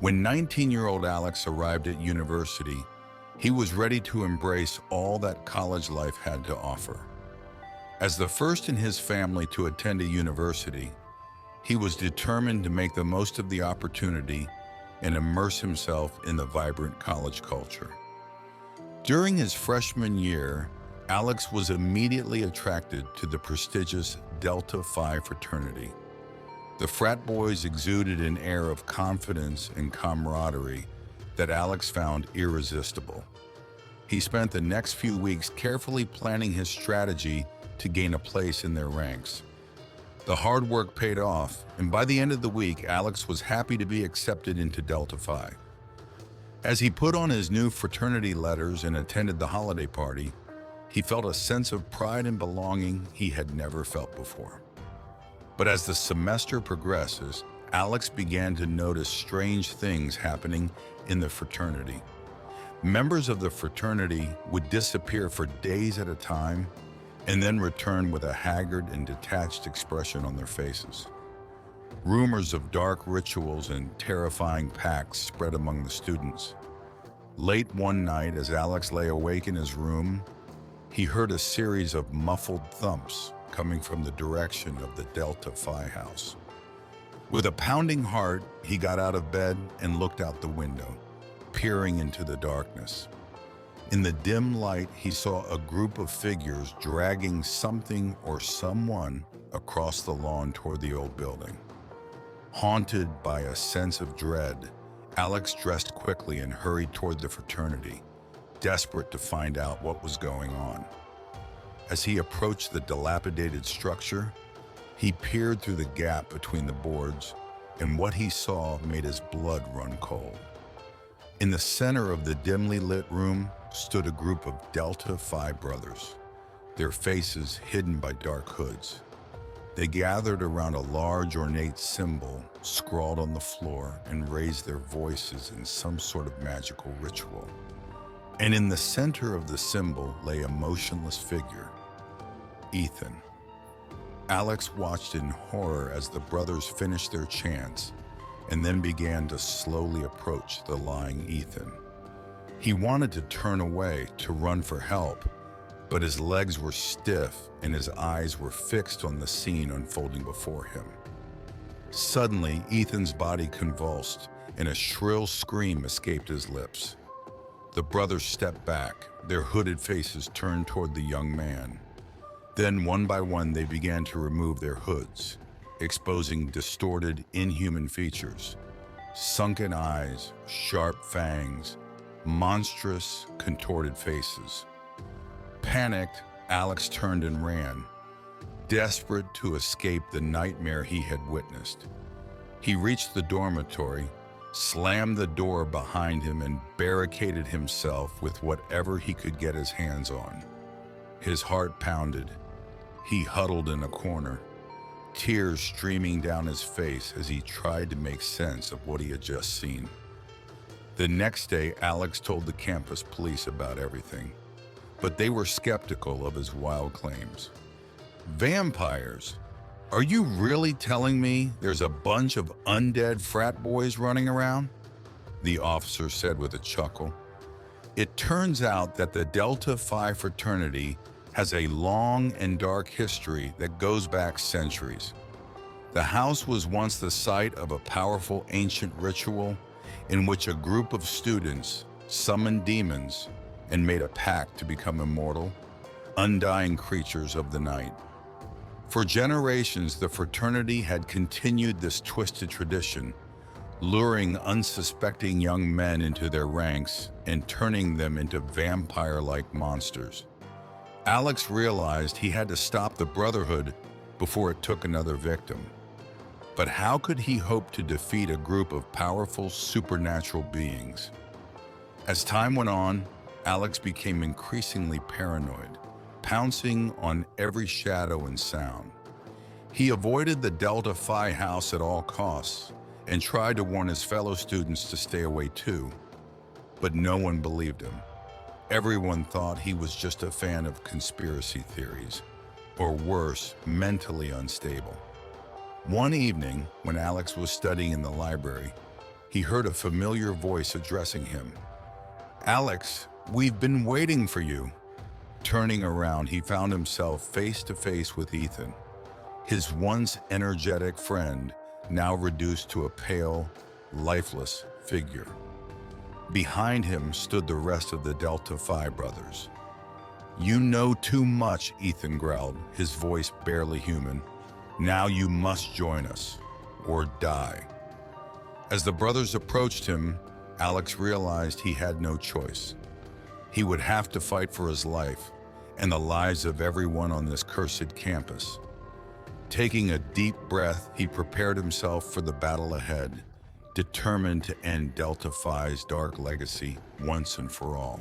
When 19-year-old Alex arrived at university, he was ready to embrace all that college life had to offer. As the first in his family to attend a university, he was determined to make the most of the opportunity and immerse himself in the vibrant college culture. During his freshman year, Alex was immediately attracted to the prestigious Delta Phi fraternity. The frat boys exuded an air of confidence and camaraderie that Alex found irresistible. He spent the next few weeks carefully planning his strategy to gain a place in their ranks. The hard work paid off, and by the end of the week, Alex was happy to be accepted into Delta Phi. As he put on his new fraternity letters and attended the holiday party, he felt a sense of pride and belonging he had never felt before. But as the semester progresses, Alex began to notice strange things happening in the fraternity. Members of the fraternity would disappear for days at a time and then return with a haggard and detached expression on their faces. Rumors of dark rituals and terrifying pacts spread among the students. Late one night, as Alex lay awake in his room, he heard a series of muffled thumps coming from the direction of the Delta Phi house. With a pounding heart, he got out of bed and looked out the window, peering into the darkness. In the dim light, he saw a group of figures dragging something or someone across the lawn toward the old building. Haunted by a sense of dread, Alex dressed quickly and hurried toward the fraternity, desperate to find out what was going on. As he approached the dilapidated structure, he peered through the gap between the boards, and what he saw made his blood run cold. In the center of the dimly lit room stood a group of Delta Phi brothers, their faces hidden by dark hoods. They gathered around a large ornate symbol scrawled on the floor and raised their voices in some sort of magical ritual. And in the center of the symbol lay a motionless figure, Ethan. Alex watched in horror as the brothers finished their chants and then began to slowly approach the lying Ethan. He wanted to turn away, to run for help, but his legs were stiff and his eyes were fixed on the scene unfolding before him. Suddenly, Ethan's body convulsed and a shrill scream escaped his lips. The brothers stepped back, their hooded faces turned toward the young man. Then, one by one, they began to remove their hoods, exposing distorted, inhuman features, sunken eyes, sharp fangs, monstrous, contorted faces. Panicked, Alex turned and ran, desperate to escape the nightmare he had witnessed. He reached the dormitory, slammed the door behind him, and barricaded himself with whatever he could get his hands on. His heart pounded. He huddled in a corner, tears streaming down his face as he tried to make sense of what he had just seen. The next day, Alex told the campus police about everything, but they were skeptical of his wild claims. Vampires? Are you really telling me there's a bunch of undead frat boys running around? The officer said with a chuckle. It turns out that the Delta Phi fraternity has a long and dark history that goes back centuries. The house was once the site of a powerful ancient ritual in which a group of students summoned demons and made a pact to become immortal, undying creatures of the night. For generations, the fraternity had continued this twisted tradition, luring unsuspecting young men into their ranks and turning them into vampire-like monsters. Alex realized he had to stop the Brotherhood before it took another victim. But how could he hope to defeat a group of powerful supernatural beings? As time went on, Alex became increasingly paranoid, pouncing on every shadow and sound. He avoided the Delta Phi house at all costs and tried to warn his fellow students to stay away too, but no one believed him. Everyone thought he was just a fan of conspiracy theories, or worse, mentally unstable. One evening, when Alex was studying in the library, he heard a familiar voice addressing him. "Alex, we've been waiting for you." Turning around, he found himself face to face with Ethan, his once energetic friend, now reduced to a pale, lifeless figure. Behind him stood the rest of the Delta Phi brothers. "You know too much," Ethan growled, his voice barely human. "Now you must join us, or die." As the brothers approached him, Alex realized he had no choice. He would have to fight for his life and the lives of everyone on this cursed campus. Taking a deep breath, he prepared himself for the battle ahead, determined to end Delta Phi's dark legacy once and for all.